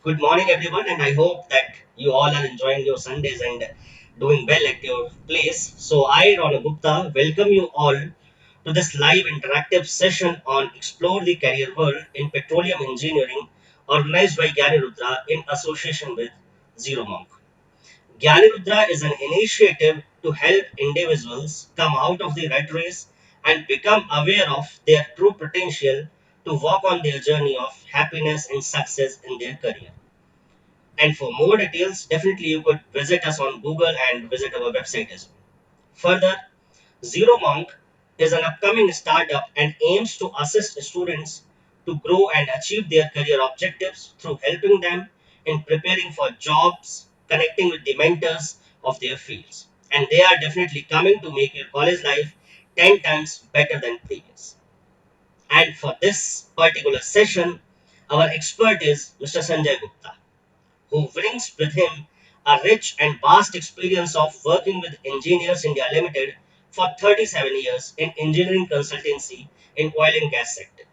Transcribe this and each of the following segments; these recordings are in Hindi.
Good morning, everyone, and I hope that you all are enjoying your Sundays and doing well at your place. So, I, Rana Gupta, welcome you all to this live interactive session on Explore the Career World in Petroleum Engineering, organized by Gyani Rudra in association with Zero Monk. Gyani Rudra is an initiative to help individuals come out of the rat race and become aware of their true potential to walk on their journey of happiness and success in their career. And for more details, definitely you could visit us on Google and visit our website as well. Further, Zero Monk is an upcoming startup and aims to assist students to grow and achieve their career objectives through helping them in preparing for jobs, connecting with the mentors of their fields. And they are definitely coming to make your college life 10 times better than previous. And for this particular session, our expert is Mr. Sanjay Gupta, who brings with him a rich and vast experience of working with Engineers India Limited for 37 years in engineering consultancy in oil and gas sector.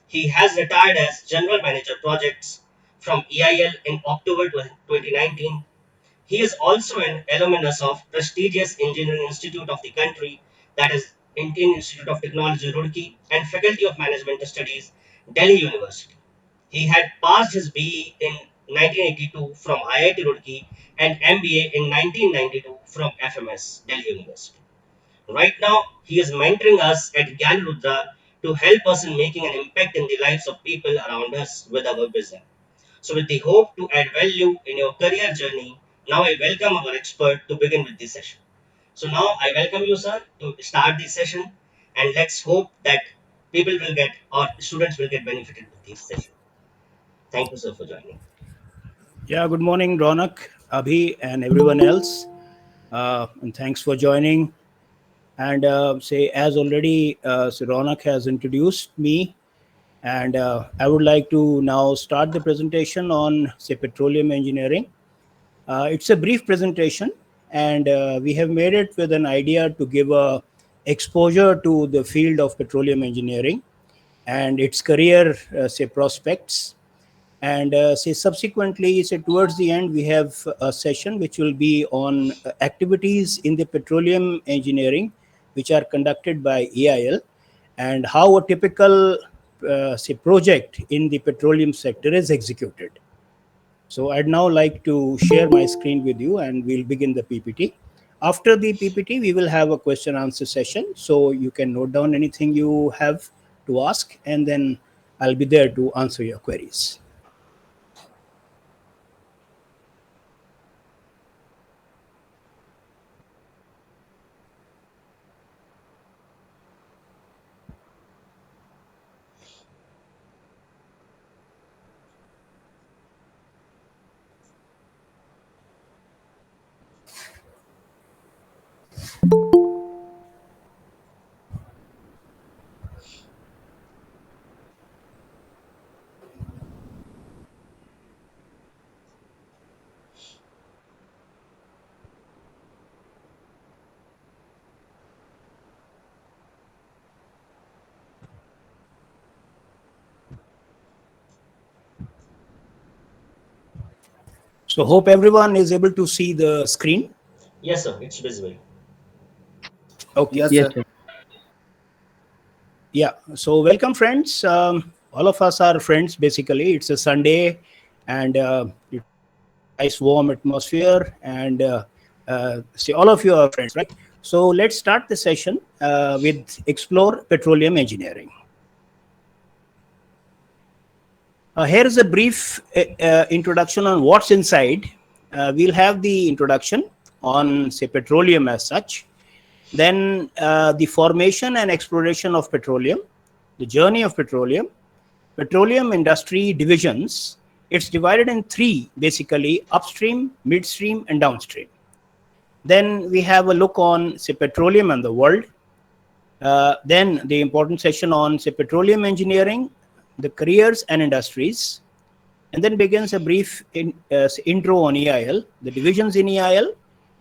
He has retired as General Manager Projects from EIL in October 2019. He is also an alumnus of prestigious engineering institute of the country, that is Indian Institute of Technology Roorkee, and Faculty of Management Studies, Delhi University. He had passed his BE in 1982 from IIT Roorkee and MBA in 1992 from FMS, Delhi University. Right now, he is mentoring us at Gyan Rudra to help us in making an impact in the lives of people around us with our vision. So, with the hope to add value in your career journey, now I welcome our expert to begin with this session. So, now I welcome you, sir, to start this session, and let's hope that people will get or students will get benefited with this session. Thank you, sir, for joining. Yeah, good morning, Ronak, Abhi, and everyone else. And thanks for joining. And say, as already Ronak has introduced me, and I would like to now start the presentation on, say, petroleum engineering. It's a brief presentation, and we have made it with an idea to give a exposure to the field of petroleum engineering and its career, say, prospects. And say subsequently, say towards the end, we have a session which will be on activities in the petroleum engineering, which are conducted by EIL, and how a typical say project in the petroleum sector is executed. So I'd now like to share my screen with you, and we'll begin the PPT. After the PPT, we will have a question answer session, so you can note down anything you have to ask, and then I'll be there to answer your queries. So hope everyone is able to see the screen. Yes, sir, it's visible. Okay. Yes, Yes, sir. sir. Yeah. So welcome, friends. All of us are friends. Basically, it's a Sunday, and it's a nice warm atmosphere, and see, all of you are friends, right? So let's start the session with explore petroleum engineering. Here is a brief introduction on what's inside. We'll have the introduction on, say, petroleum as such, then the formation and exploration of petroleum, the journey of petroleum industry divisions. It's divided in three, basically: upstream, midstream, and downstream. Then we have a look on, say, petroleum and the world. Then the important section on, say, petroleum engineering, the careers and industries. And then begins a brief intro on EIL, the divisions in EIL,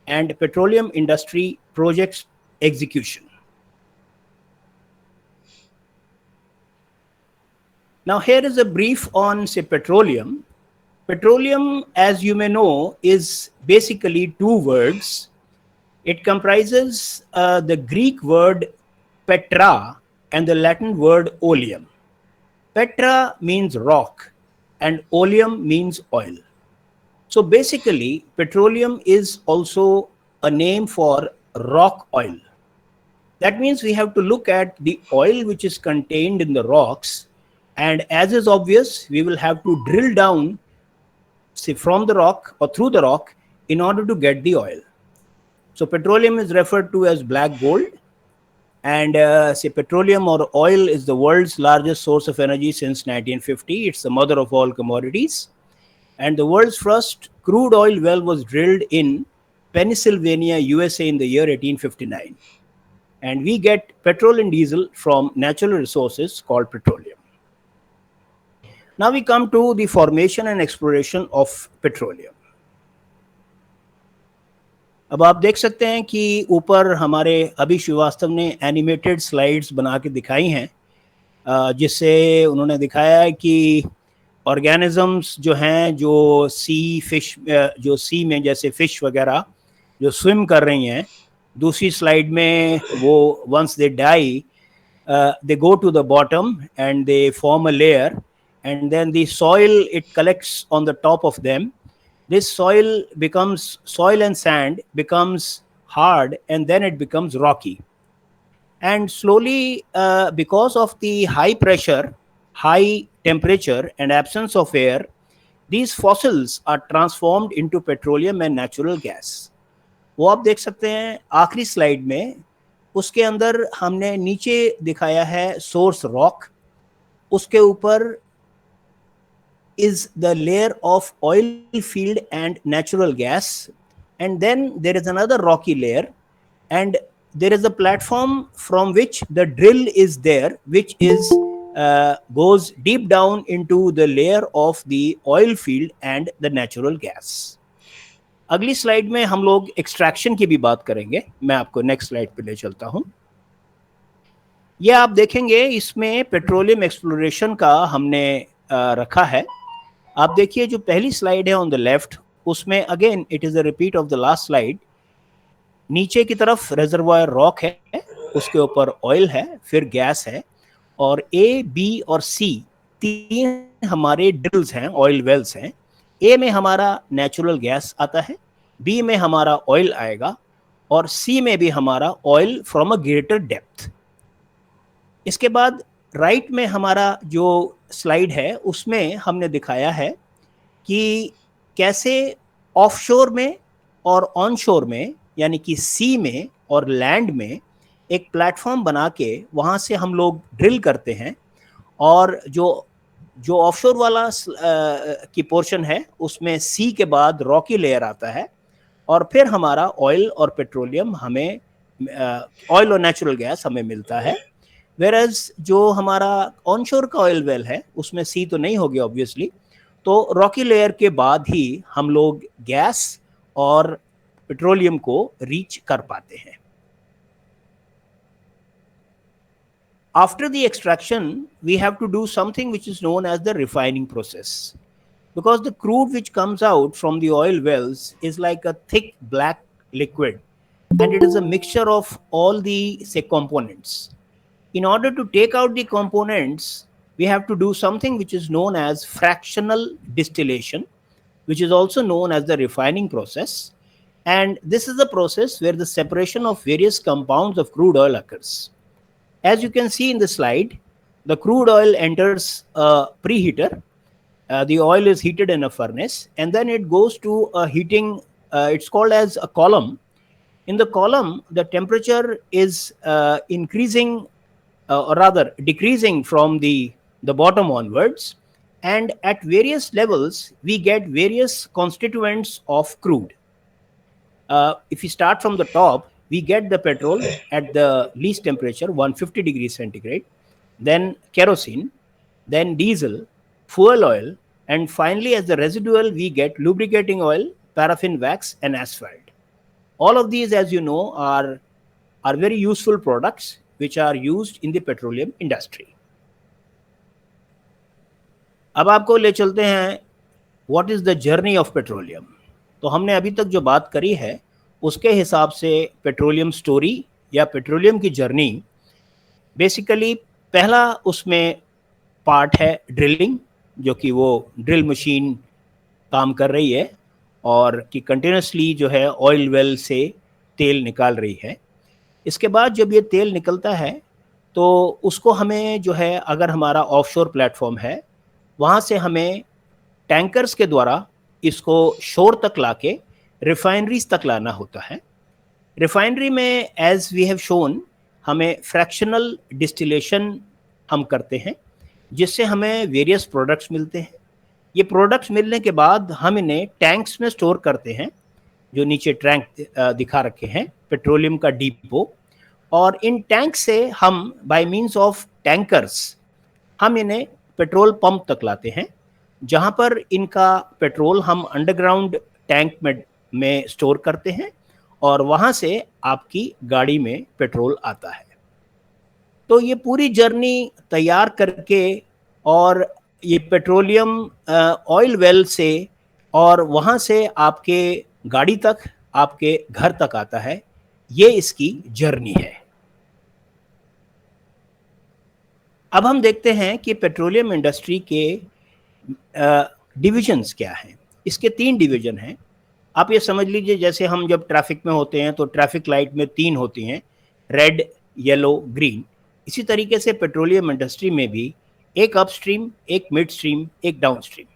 and petroleum industry projects execution. Now, here is a brief on, say, petroleum. Petroleum, as you may know, is basically two words. It comprises the Greek word petra and the Latin word oleum. Petra means rock and oleum means oil. So basically, petroleum is also a name for rock oil. That means we have to look at the oil which is contained in the rocks, and as is obvious, we will have to drill down, say, from the rock or through the rock in order to get the oil. So petroleum is referred to as black gold, and say petroleum or oil is the world's largest source of energy since 1950. It's the mother of all commodities, and the world's first crude oil well was drilled in Pennsylvania, USA in the year 1859. And we get petrol and diesel from natural resources called petroleum. Now we come to the formation and exploration of petroleum. अब आप देख सकते हैं कि ऊपर हमारे अभी श्रीवास्तव ने एनिमेटेड स्लाइड्स बना के दिखाई हैं, जिससे उन्होंने दिखाया है कि ऑर्गेनिजम्स जो हैं, जो फिश जो सी में जैसे फिश वगैरह जो स्विम कर रही हैं, दूसरी स्लाइड में वो once they die they go to the bottom and they form a layer, and then the soil, it collects on the top of them. This soil and sand becomes hard, and then it becomes rocky. And slowly, because of the high pressure, high temperature and absence of air, these fossils are transformed into petroleum and natural gas. वो आप देख सकते हैं आखिरी स्लाइड में, उसके अंदर हमने नीचे दिखाया है सोर्स रॉक, उसके ऊपर is the layer of oil field and natural gas, and then there is another rocky layer, and there is a platform from which the drill is there, which is goes deep down into the layer of the oil field and the natural gas. अगली स्लाइड में हम लोग एक्सट्रैक्शन की भी बात करेंगे. मैं आपको नेक्स्ट स्लाइड पे ले चलता हूं. ये आप देखेंगे इसमें पेट्रोलियम एक्सप्लोरेशन का हमने रखा है. आप देखिए जो पहली स्लाइड है ऑन द लेफ्ट, उसमें again it is a repeat of the last slide. नीचे की तरफ रिजर्वायर रॉक है, उसके ऊपर ऑयल है, फिर गैस है, और ए, बी और सी तीन हमारे ड्रिल्स हैं, ऑयल वेल्स हैं. ए में हमारा नेचुरल गैस आता है, बी में हमारा ऑयल आएगा, और सी में भी हमारा oil from a greater depth. इसके बाद राइट में हमारा जो स्लाइड है उसमें हमने दिखाया है कि कैसे ऑफशोर में और ऑनशोर में, यानी कि सी में और लैंड में, एक प्लेटफॉर्म बना के वहाँ से हम लोग ड्रिल करते हैं, और जो ऑफशोर वाला की पोर्शन है उसमें सी के बाद रॉकी लेयर आता है, और फिर हमारा ऑयल और पेट्रोलियम हमें ऑयल और नेचुरल गैस हमें मिलता है. वेरएज जो हमारा ऑनशोर का ऑयल वेल है उसमें सी तो नहीं होगी ऑब्वियसली, तो रॉकी लेयर के बाद ही हम लोग गैस और पेट्रोलियम को रीच कर पाते हैं. After the extraction, we have to do something which is known as the refining process, because the crude which comes out from the oil wells is like a thick black liquid, and it is a mixture of all the, say, components. In order to take out the components, we have to do something which is known as fractional distillation, which is also known as the refining process. And this is the process where the separation of various compounds of crude oil occurs. As you can see in the slide, the crude oil enters a preheater. The oil is heated in a furnace, and then it goes to a heating, it's called as a column. In the column, the temperature is increasing, or rather decreasing from the bottom onwards, and at various levels we get various constituents of crude. If we start from the top, we get the petrol at the least temperature, 150 degrees centigrade, then kerosene, then diesel, fuel oil, and finally as the residual we get lubricating oil, paraffin wax, and asphalt. All of these, as you know, are very useful products which are used in the petroleum industry. अब आपको ले चलते हैं what is the journey of petroleum. तो हमने अभी तक जो बात करी है उसके हिसाब से पेट्रोलियम स्टोरी या पेट्रोलियम की जर्नी, बेसिकली पहला उसमें पार्ट है ड्रिलिंग, जो कि वो ड्रिल मशीन काम कर रही है और कि कंटिन्यूसली जो है ऑयल वेल से तेल निकाल रही है। इसके बाद जब ये तेल निकलता है तो उसको हमें जो है, अगर हमारा ऑफशोर प्लेटफॉर्म है, वहाँ से हमें टैंकर्स के द्वारा इसको शोर तक लाके रिफाइनरीज तक लाना होता है। रिफाइनरी में एज वी हैव शोन हमें फ्रैक्शनल डिस्टिलेशन हम करते हैं, जिससे हमें वेरियस प्रोडक्ट्स मिलते हैं। ये प्रोडक्ट्स मिलने के बाद हम इन्हें टैंक्स में स्टोर करते हैं, जो नीचे टैंक दिखा रखे हैं, पेट्रोलियम का डिपो। और इन टैंक से हम बाय मींस ऑफ टैंकर्स हम इन्हें पेट्रोल पंप तक लाते हैं, जहां पर इनका पेट्रोल हम अंडरग्राउंड टैंक में स्टोर करते हैं और वहां से आपकी गाड़ी में पेट्रोल आता है। तो ये पूरी जर्नी तैयार करके और ये पेट्रोलियम ऑयल वेल से और वहाँ से आपके गाड़ी तक, आपके घर तक आता है, ये इसकी जर्नी है। अब हम देखते हैं कि पेट्रोलियम इंडस्ट्री के डिविजन्स क्या हैं। इसके 3 डिवीजन हैं। आप ये समझ लीजिए, जैसे हम जब ट्रैफिक में होते हैं तो ट्रैफिक लाइट में 3 होती हैं, रेड, येलो, ग्रीन। इसी तरीके से पेट्रोलियम इंडस्ट्री में भी एक अपस्ट्रीम, एक मिड स्ट्रीम, एक डाउनस्ट्रीम।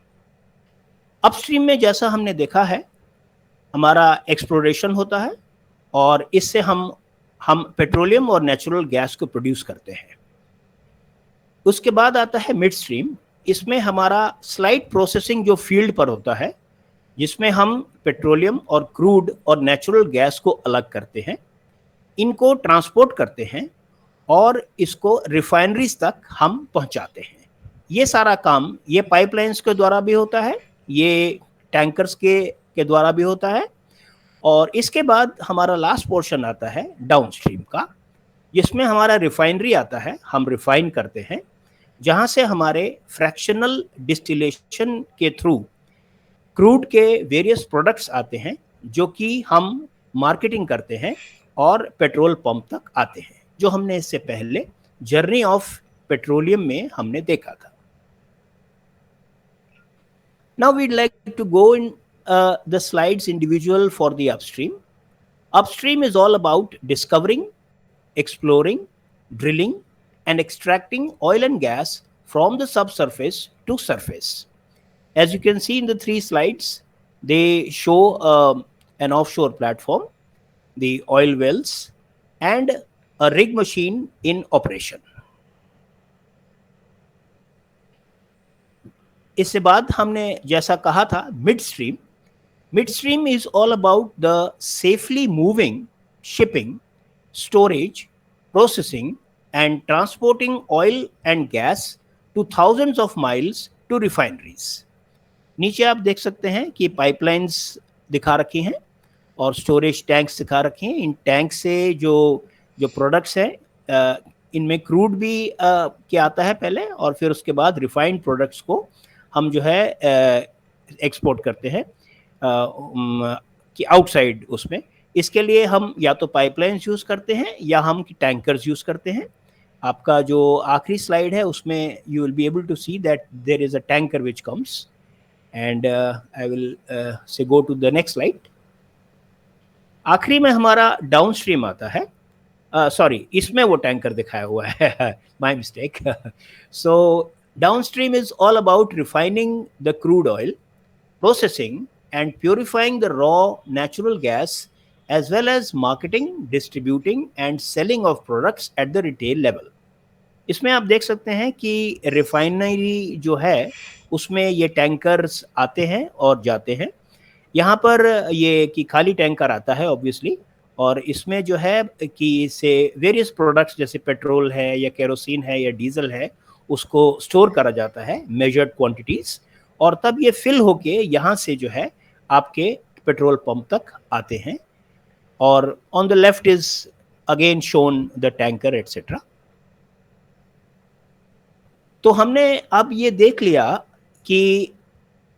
अपस्ट्रीम में जैसा हमने देखा है, हमारा एक्सप्लोरेशन होता है और इससे हम पेट्रोलियम और नेचुरल गैस को प्रोड्यूस करते हैं। उसके बाद आता है मिड स्ट्रीम। इसमें हमारा स्लाइट प्रोसेसिंग जो फील्ड पर होता है, जिसमें हम पेट्रोलियम और क्रूड और नेचुरल गैस को अलग करते हैं, इनको ट्रांसपोर्ट करते हैं और इसको रिफाइनरीज तक हम पहुंचाते हैं। ये सारा काम ये पाइपलाइंस के द्वारा भी होता है, ये टैंकर्स के द्वारा भी होता है। और इसके बाद हमारा लास्ट पोर्शन आता है डाउनस्ट्रीम का, जिसमें हमारा रिफाइनरी आता है, हम रिफाइन करते हैं, जहां से हमारे फ्रैक्शनल डिस्टिलेशन के थ्रू क्रूड के वेरियस प्रोडक्ट्स आते हैं, जो कि हम मार्केटिंग करते हैं और पेट्रोल पंप तक आते हैं, जो हमने इससे पहले जर्नी ऑफ पेट्रोलियम में हमने देखा था। Now we'd like to go in the slides individual for the upstream. Upstream is all about discovering, exploring, drilling, and extracting oil and gas from the subsurface to surface. As you can see in the 3 slides, they show an offshore platform, the oil wells, and a rig machine in operation. इससे बाद हमने जैसा कहा था midstream is all about the safely moving, shipping, storage, processing and transporting oil and gas to thousands of miles to refineries. नीचे आप देख सकते हैं कि पाइपलाइंस दिखा रखी हैं और स्टोरेज टैंक्स दिखा रखे हैं। इन टैंक से जो प्रोडक्ट्स हैं, इनमें क्रूड भी के आता है पहले, और फिर उसके बाद रिफाइंड प्रोडक्ट्स को हम जो है एक्सपोर्ट करते हैं कि आउटसाइड उसमें। इसके लिए हम या तो पाइपलाइंस यूज़ करते हैं या हम टैंकर्स यूज़ करते हैं। आपका जो आखिरी स्लाइड है उसमें you will be able to see that there is a tanker which comes, and I will say go to the next slide. आखिरी में हमारा डाउन स्ट्रीम आता है, सॉरी इसमें वो टैंकर दिखाया हुआ है, my mistake. So downstream is all about refining the crude oil, processing and purifying the raw natural gas, as well as marketing, distributing and selling of products at the retail level. इसमें आप देख सकते हैं कि रिफाइनरी जो है उसमें ये टैंकर्स आते हैं और जाते हैं। यहाँ पर ये कि खाली टैंकर आता है ऑब्वियसली, और इसमें जो है कि से वेरियस प्रोडक्ट्स जैसे पेट्रोल है या केरोसिन है या डीजल है, उसको स्टोर करा जाता है मेजर्ड क्वांटिटीज, और तब ये फिल होके यहाँ से जो है आपके पेट्रोल पंप तक आते हैं। और on the left is again shown the tanker etcetera. तो हमने अब ये देख लिया कि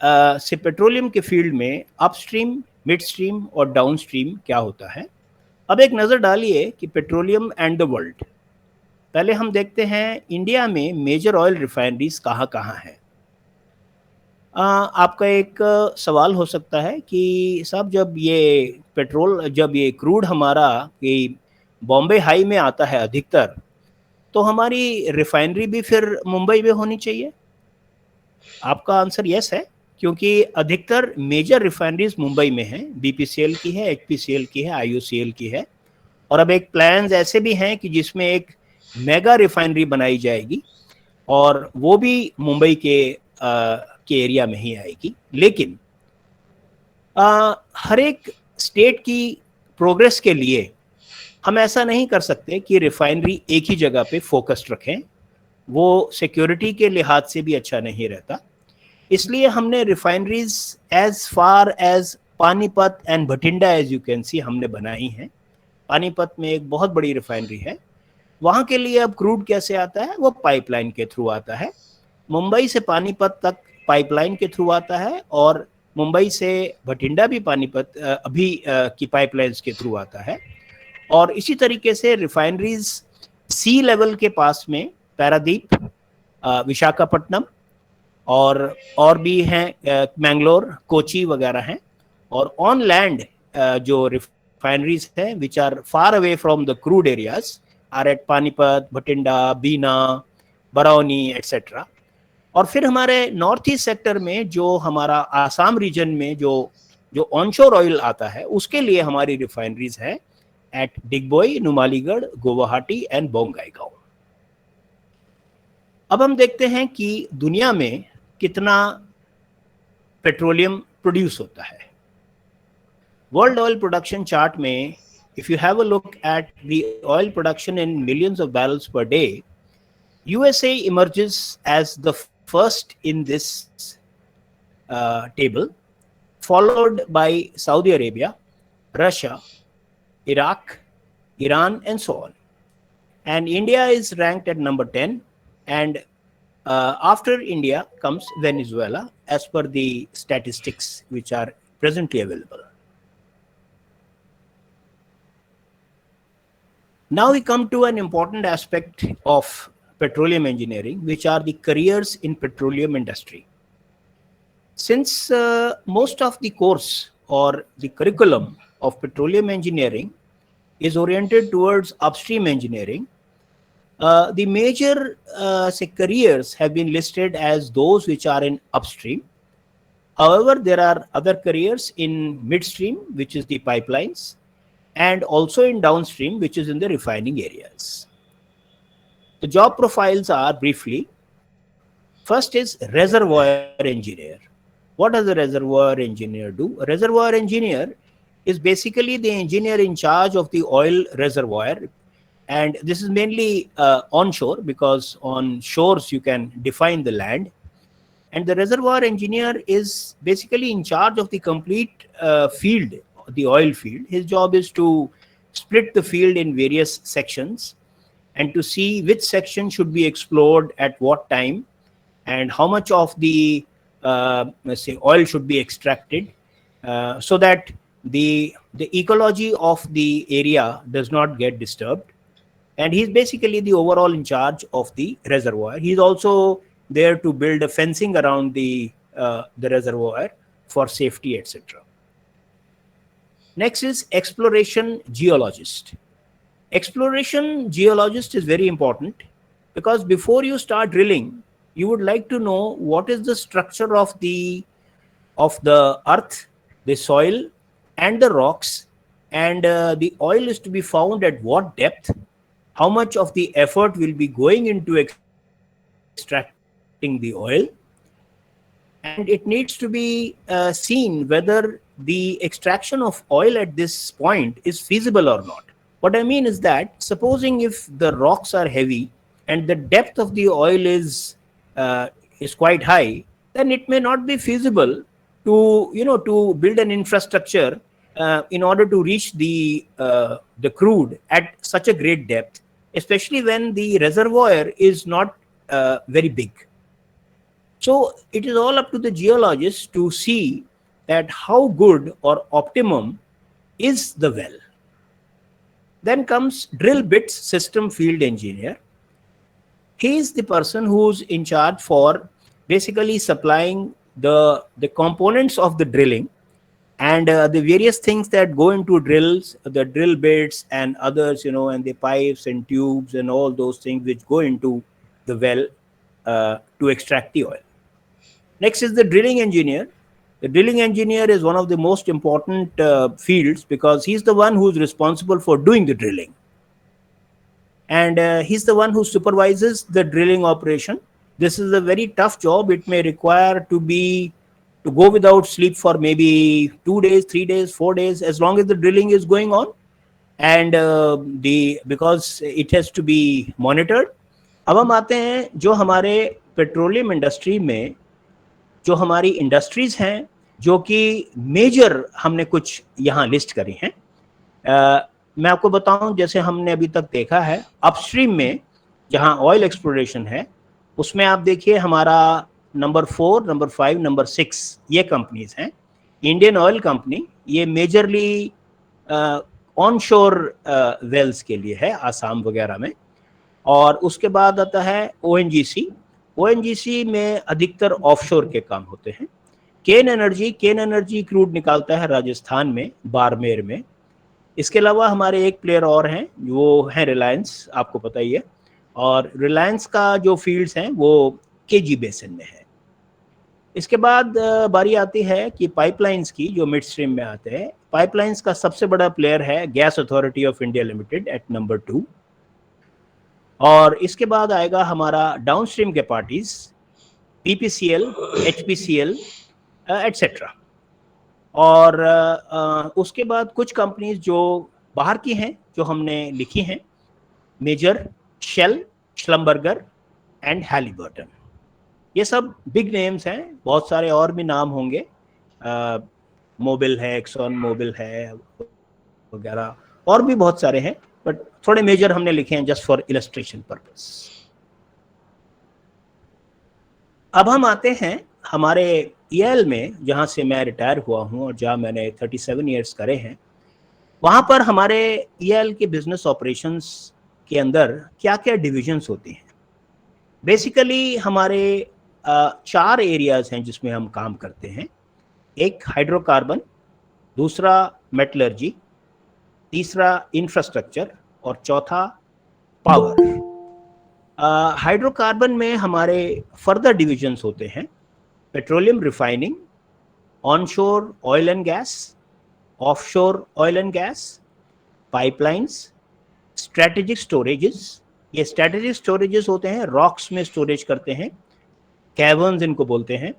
से पेट्रोलियम के फील्ड में अपस्ट्रीम, मिड स्ट्रीम और डाउन स्ट्रीम क्या होता है। अब एक नज़र डालिए कि पेट्रोलियम एंड द वर्ल्ड। पहले हम देखते हैं इंडिया में मेजर ऑयल रिफाइनरीज कहाँ कहाँ हैं। आपका एक सवाल हो सकता है कि साहब जब ये क्रूड हमारा ये बॉम्बे हाई में आता है अधिकतर, तो हमारी रिफाइनरी भी फिर मुंबई में होनी चाहिए। आपका आंसर यस है, क्योंकि अधिकतर मेजर रिफाइनरीज मुंबई में हैं। बीपीसीएल की है, एचपीसीएल की है, आईओसीएल की है। और अब एक प्लान्स ऐसे भी हैं कि जिसमें एक मेगा रिफाइनरी बनाई जाएगी और वो भी मुंबई के एरिया में ही आएगी। लेकिन हर एक स्टेट की प्रोग्रेस के लिए हम ऐसा नहीं कर सकते कि रिफाइनरी एक ही जगह पे फोकस्ड रखें, वो सिक्योरिटी के लिहाज से भी अच्छा नहीं रहता। इसलिए हमने refineries as far as Panipat and Bhatinda as you can see हमने बनाई हैं। पानीपत में एक बहुत बड़ी रिफाइनरी है। वहाँ के लिए अब क्रूड कैसे आता है, वो पाइपलाइन के थ्रू आता है। मुंबई से पानीपत तक पाइपलाइन के थ्रू आता है और मुंबई से भटिंडा भी पानीपत अभी की पाइपलाइंस के थ्रू आता है। और इसी तरीके से रिफाइनरीज सी लेवल के पास में पारादीप, विशाखापट्टनम और भी हैं, मैंगलोर, कोची वगैरह हैं। और ऑन लैंड जो रिफाइनरीज हैं which are far away from the crude areas are at Panipat, Bhatinda, Bina, Barauni etcetera. और फिर हमारे नॉर्थ ईस्ट सेक्टर में जो हमारा आसाम रीजन में जो जो ऑनशोर ऑयल आता है, उसके लिए हमारी रिफाइनरीज है एट डिगबोई, नुमालीगढ़, गुवाहाटी एंड बोंगाईगांव। अब हम देखते हैं कि दुनिया में कितना पेट्रोलियम प्रोड्यूस होता है। वर्ल्ड ऑयल प्रोडक्शन चार्ट में if you have a look at the oil production in millions of barrels per day, USA emerges as the first in this table, followed by Saudi Arabia, Russia, Iraq, Iran, and so on. And India is ranked at number 10, and after India comes Venezuela as per the statistics which are presently available. Now we come to an important aspect of petroleum engineering, which are the careers in petroleum industry. Since most of the course or the curriculum of petroleum engineering is oriented towards upstream engineering, the major careers have been listed as those which are in upstream. However, there are other careers in midstream, which is the pipelines, and also in downstream, which is in the refining areas. The job profiles are briefly: first is reservoir engineer. What does a reservoir engineer do? A reservoir engineer is basically the engineer in charge of the oil reservoir, and this is mainly onshore, because on shores you can define the land. And the reservoir engineer is basically in charge of the complete field, the oil field. His job is to split the field in various sections and to see which section should be explored at what time and how much of the let's say oil should be extracted, so that the ecology of the area does not get disturbed. And he's basically the overall in charge of the reservoir. He's also there to build a fencing around the reservoir for safety, etc. Next is exploration geologist. Exploration geologist is very important because before you start drilling, you would like to know what is the structure of the earth, the soil, and the rocks, and the oil is to be found at what depth, how much of the effort will be going into extracting the oil, and it needs to be seen whether the extraction of oil at this point is feasible or not. What I mean is that supposing if the rocks are heavy and the depth of the oil is quite high, then it may not be feasible to build an infrastructure in order to reach the crude at such a great depth, especially when the reservoir is not very big. So it is all up to the geologist to see that how good or optimum is the well. Then comes drill bits system field engineer. He is the person who's in charge for basically supplying the components of the drilling and the various things that go into drills, the drill bits and others, and the pipes and tubes and all those things which go into the well to extract the oil. Next is the drilling engineer. The drilling engineer is one of the most important fields because he's the one who's responsible for doing the drilling, and he's the one who supervises the drilling operation. This is a very tough job. It may require to go without sleep for maybe 2 days, 3 days, 4 days, as long as the drilling is going on, and the because it has to be monitored. अब हम आते हैं जो हमारे पेट्रोलियम इंडस्ट्री में जो हमारी इंडस्ट्रीज हैं, जो कि मेजर हमने कुछ यहाँ लिस्ट करी हैं। मैं आपको बताऊं, जैसे हमने अभी तक देखा है अपस्ट्रीम में जहाँ ऑयल एक्सप्लोरेशन है, उसमें आप देखिए हमारा नंबर 4, नंबर 5, नंबर 6 ये कंपनीज हैं। इंडियन ऑयल कंपनी ये मेजरली ऑन शोर वेल्स के लिए है, आसाम वगैरह में। और उसके बाद आता है ओएनजीसी। ओएनजीसी में अधिकतर ऑफशोर के काम होते हैं। केन एनर्जी क्रूड निकालता है राजस्थान में, बाड़मेर में। इसके अलावा हमारे एक प्लेयर और हैं, वो हैं रिलायंस, आपको पता ही है। और रिलायंस का जो फील्ड्स हैं वो केजी बेसिन में है। इसके बाद बारी आती है कि पाइपलाइंस की, जो मिड स्ट्रीम में आते हैं। पाइपलाइंस का सबसे बड़ा प्लेयर है gas authority of India limited at number 2। और इसके बाद आएगा हमारा डाउनस्ट्रीम के पार्टीज, पीपीसीएल, एचपीसीएल एटसेट्रा। और उसके बाद कुछ कंपनीज जो बाहर की हैं जो हमने लिखी हैं, मेजर, शेल, श्लम्बर्गर एंड हैलिबर्टन। ये सब बिग नेम्स हैं। बहुत सारे और भी नाम होंगे, मोबिल है, एक्सॉन मोबिल है वगैरह, और भी बहुत सारे हैं, बट थोड़े मेजर हमने लिखे हैं जस्ट फॉर इलस्ट्रेशन पर्पस। अब हम आते हैं हमारे ईएल में, जहाँ से मैं रिटायर हुआ हूँ और जहाँ मैंने 37 ईयर्स करे हैं। वहाँ पर हमारे ईएल के बिजनेस ऑपरेशंस के अंदर क्या क्या डिविजन्स होती हैं। बेसिकली हमारे 4 एरियाज हैं जिसमें हम काम करते हैं। एक हाइड्रोकार्बन, दूसरा मेटलर्जी, तीसरा इंफ्रास्ट्रक्चर और चौथा पावर। हाइड्रोकार्बन में हमारे फर्दर डिविजन्स होते हैं: petroleum refining, onshore oil and gas, offshore oil and gas, pipelines, strategic storages. ये स्ट्रेटेजिक स्टोरेजेस होते हैं, रॉक्स में स्टोरेज करते हैं, कैवर्न्स इनको बोलते हैं।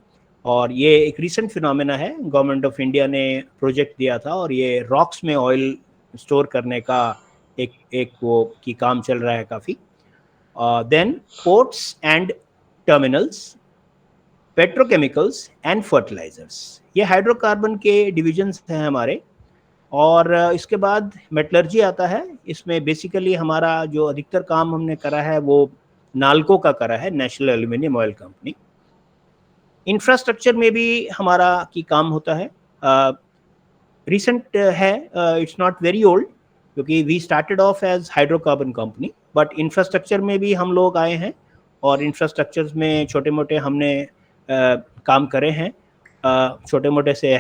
और ये एक रिसेंट फिनोमेना है, गवर्नमेंट ऑफ इंडिया ने प्रोजेक्ट दिया था और ये रॉक्स में ऑयल स्टोर करने का एक वो की काम चल रहा है काफ़ी। Then ports and terminals, petrochemicals and fertilizers. ये हाइड्रोकार्बन के डिविजन्स हैं हमारे। और इसके बाद मेटलर्जी आता है। इसमें बेसिकली हमारा जो अधिकतर काम हमने करा है वो नाल्को का करा है, national aluminium oil company. Infrastructure में भी हमारा की काम होता है। रिसेंट है, इट्स नॉट वेरी ओल्ड, क्योंकि we started off as hydrocarbon company, but infrastructure में भी हम लोग आए हैं और इंफ्रास्ट्रक्चर्स में छोटे मोटे हमने काम करे हैं। छोटे मोटे से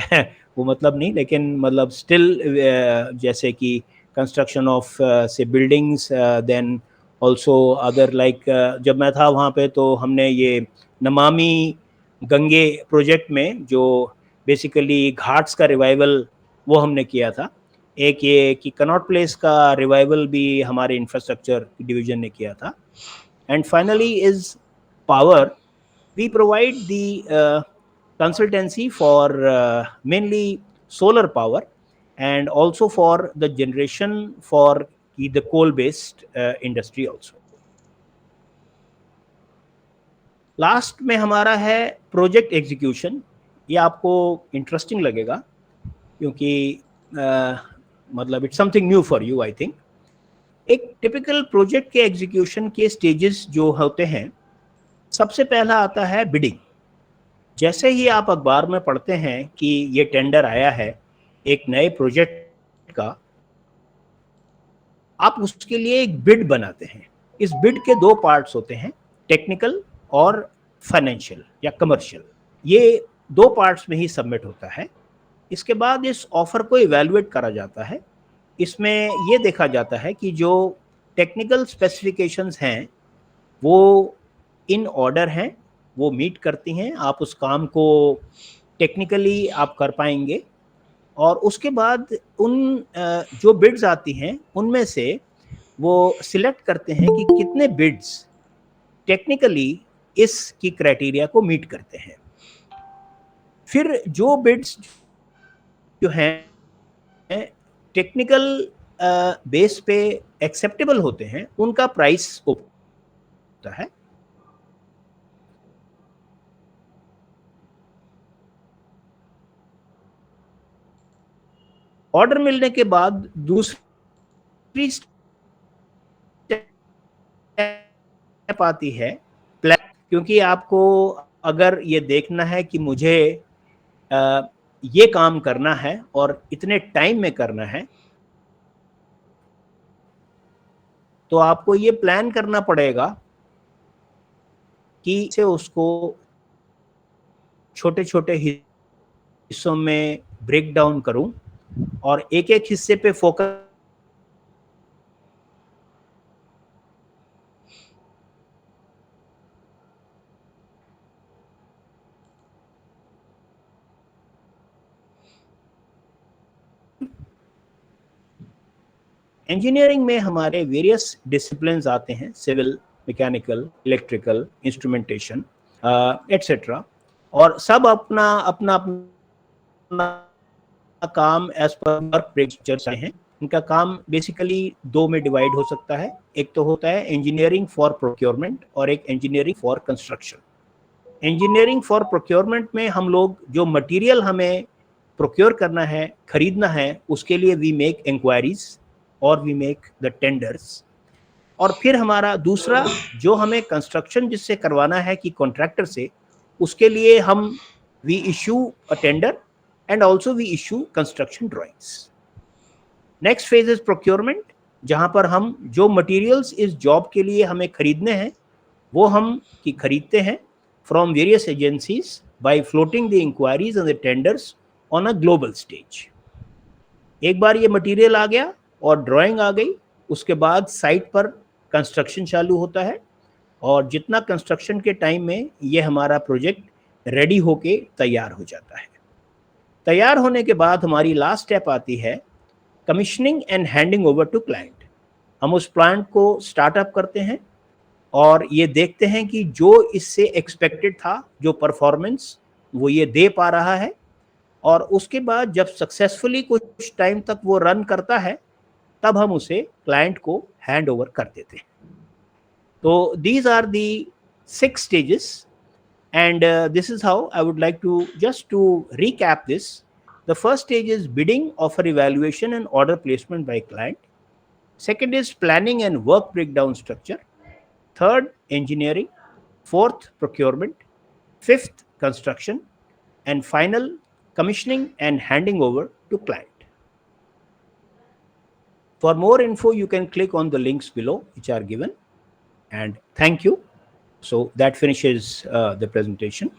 वो मतलब नहीं, लेकिन मतलब स्टिल जैसे कि कंस्ट्रक्शन ऑफ से buildings, then also other like जब मैं था वहाँ पे तो हमने ये नमामि गंगे प्रोजेक्ट में जो बेसिकली घाट्स का रिवाइवल वो हमने किया था। एक ये कि कनॉट प्लेस का रिवाइवल भी हमारे इंफ्रास्ट्रक्चर डिवीजन ने किया था। And finally is power. We provide the consultancy for mainly solar power and also for the generation for the coal based industry also. Last में हमारा है प्रोजेक्ट एग्जीक्यूशन। ये आपको इंटरेस्टिंग लगेगा क्योंकि मतलब it's something new for you I think. एक टिपिकल प्रोजेक्ट के एग्जीक्यूशन के स्टेजेस जो होते हैं, सबसे पहला आता है बिडिंग। जैसे ही आप अखबार में पढ़ते हैं कि ये टेंडर आया है एक नए प्रोजेक्ट का, आप उसके लिए एक बिड बनाते हैं। इस बिड के दो पार्ट्स होते हैं, टेक्निकल और फाइनेंशियल या कमर्शियल। ये दो पार्ट्स में ही सबमिट होता है। इसके बाद इस ऑफर को इवैल्यूएट करा जाता है। इसमें ये देखा जाता है कि जो टेक्निकल स्पेसिफिकेशंस हैं वो इन ऑर्डर हैं, वो मीट करती हैं, आप उस काम को टेक्निकली आप कर पाएंगे। और उसके बाद उन जो बिड्स आती हैं उनमें से वो सिलेक्ट करते हैं कि कितने बिड्स टेक्निकली इसकी क्राइटेरिया को मीट करते हैं। फिर जो बिड्स जो हैं टेक्निकल बेस पे एक्सेप्टेबल होते हैं उनका प्राइस होता है। ऑर्डर मिलने के बाद दूसरी स्टेप आती है प्लान, क्योंकि आपको अगर ये देखना है कि मुझे ये काम करना है और इतने टाइम में करना है, तो आपको ये प्लान करना पड़ेगा कि से उसको छोटे छोटे हिस्सों में ब्रेक डाउन करूं और एक एक हिस्से पे फोकस इंजीनियरिंग में हमारे वेरियस डिसिप्लिन्स आते हैं, civil, mechanical, electrical, instrumentation etcetera, और सब अपना अपना अपना काम एज पर वर्क प्रेशर हैं। इनका काम बेसिकली दो में डिवाइड हो सकता है। एक तो होता है इंजीनियरिंग फॉर प्रोक्योरमेंट और एक engineering for construction. Engineering for procurement में हम लोग जो मटेरियल हमें प्रोक्योर करना है, खरीदना है, उसके लिए वी मेक इंक्वायरीज और वी मेक द टेंडर्स। और फिर हमारा दूसरा जो हमें कंस्ट्रक्शन जिससे करवाना है कि कॉन्ट्रैक्टर से, उसके लिए हम we issue a tender and also we issue construction drawings. Next phase is procurement, जहां पर हम जो मटेरियल्स इस जॉब के लिए हमें खरीदने हैं वो हम की खरीदते हैं from various agencies by floating the inquiries and the tenders on a global stage. एक बार ये मटेरियल आ गया और ड्राइंग आ गई, उसके बाद साइट पर कंस्ट्रक्शन चालू होता है और जितना कंस्ट्रक्शन के टाइम में ये हमारा प्रोजेक्ट रेडी होके तैयार हो जाता है। तैयार होने के बाद हमारी लास्ट स्टेप आती है commissioning and handing over to client. हम उस प्लांट को स्टार्टअप करते हैं और ये देखते हैं कि जो इससे एक्सपेक्टेड था, जो परफॉर्मेंस वो ये दे पा रहा है, और उसके बाद जब सक्सेसफुली कुछ टाइम तक वो रन करता है तब हम उसे क्लाइंट को हैंड ओवर कर देते हैं। तो these are the 6 stages, and this is how I would like to just to recap this. The first stage is bidding, offer evaluation and order placement by client. Second is planning and work breakdown structure. Third, engineering. Fourth, procurement. Fifth, construction. And final, commissioning and handing over to client. For more info, you can click on the links below which are given. And thank you. So that finishes the presentation.